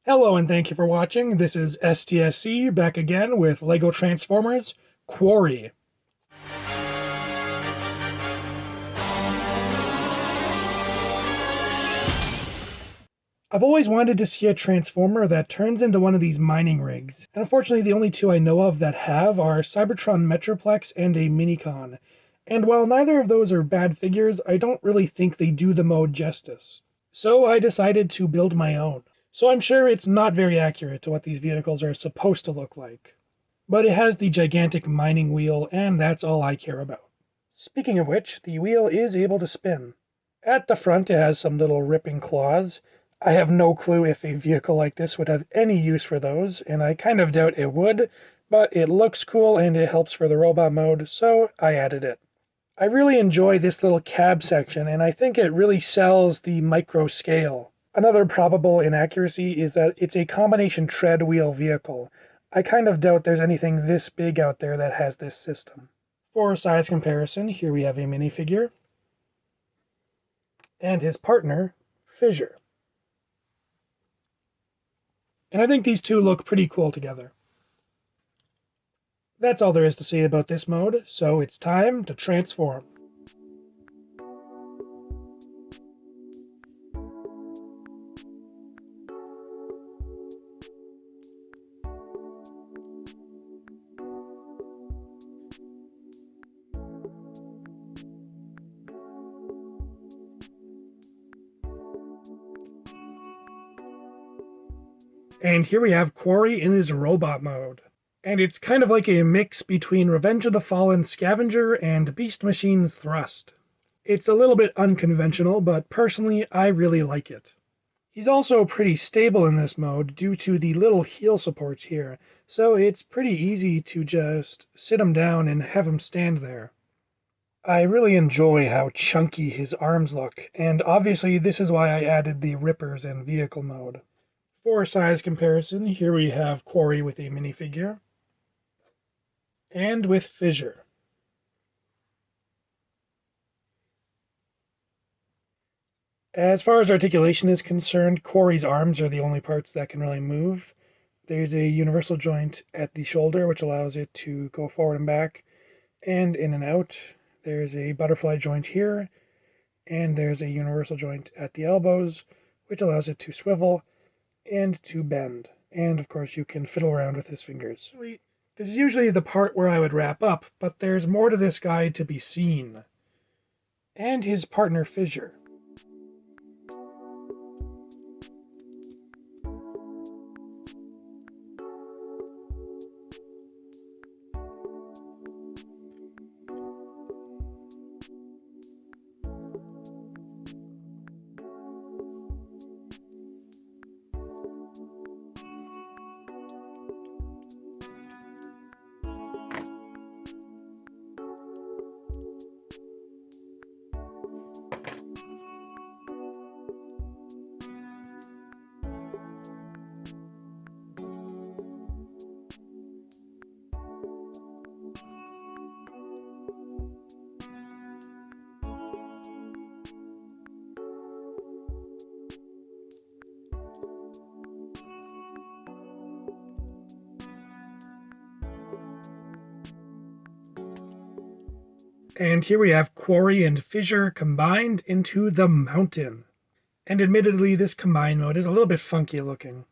Hello and thank you for watching. This is STSC back again with LEGO Transformers Quarry. I've always wanted to see a Transformer that turns into one of these mining rigs, and unfortunately the only two I know of that have are Cybertron Metroplex and a Minicon. And while neither of those are bad figures, I don't really think they do the mode justice. So I decided to build my own. So I'm sure it's not very accurate to what these vehicles are supposed to look like. But it has the gigantic mining wheel, and that's all I care about. Speaking of which, the wheel is able to spin. At the front, it has some little ripping claws. I have no clue if a vehicle like this would have any use for those, and I kind of doubt it would, but it looks cool and it helps for the robot mode, so I added it. I really enjoy this little cab section, and I think it really sells the micro scale. Another probable inaccuracy is that it's a combination tread wheel vehicle. I kind of doubt there's anything this big out there that has this system. For size comparison, here we have a minifigure and his partner, Fissure. And I think these two look pretty cool together. That's all there is to say about this mode, so it's time to transform. And here we have Quarry in his robot mode. And it's kind of like a mix between Revenge of the Fallen Scavenger and Beast Machine's Thrust. It's a little bit unconventional, but personally, I really like it. He's also pretty stable in this mode due to the little heel supports here, so it's pretty easy to just sit him down and have him stand there. I really enjoy how chunky his arms look, and obviously this is why I added the rippers in vehicle mode. For size comparison, here we have Quarry with a minifigure, and with Fissure. As far as articulation is concerned, Quarry's arms are the only parts that can really move. There's a universal joint at the shoulder, which allows it to go forward and back, and in and out. There's a butterfly joint here, and there's a universal joint at the elbows, which allows it to swivel and to bend. And of course you can fiddle around with his fingers. This is usually the part where I would wrap up, but there's more to this guy to be seen. And his partner Fissure. And here we have Quarry and Fissure combined into the Mountain. And admittedly, this combined mode is a little bit funky looking.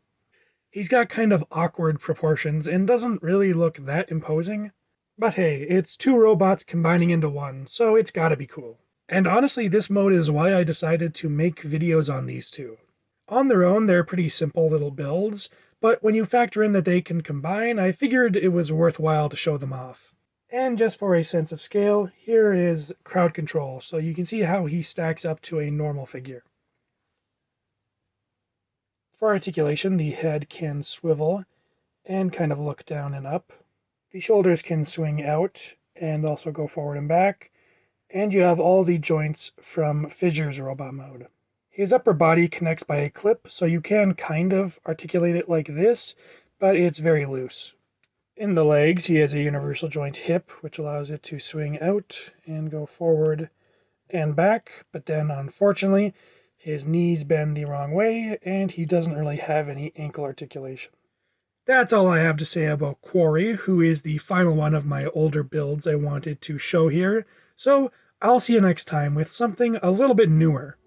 He's got kind of awkward proportions and doesn't really look that imposing. But hey, it's two robots combining into one, so it's gotta be cool. And honestly, this mode is why I decided to make videos on these two. On their own, they're pretty simple little builds, but when you factor in that they can combine, I figured it was worthwhile to show them off. And just for a sense of scale, here is crowd control, so you can see how he stacks up to a normal figure. For articulation, the head can swivel and kind of look down and up. The shoulders can swing out and also go forward and back. And you have all the joints from Fissure's robot mode. His upper body connects by a clip, so you can kind of articulate it like this, but it's very loose. In the legs, he has a universal joint hip, which allows it to swing out and go forward and back, but then unfortunately, His knees bend the wrong way, and he doesn't really have any ankle articulation. That's all I have to say about Quarry, who is the final one of my older builds I wanted to show here. So I'll see you next time with something a little bit newer.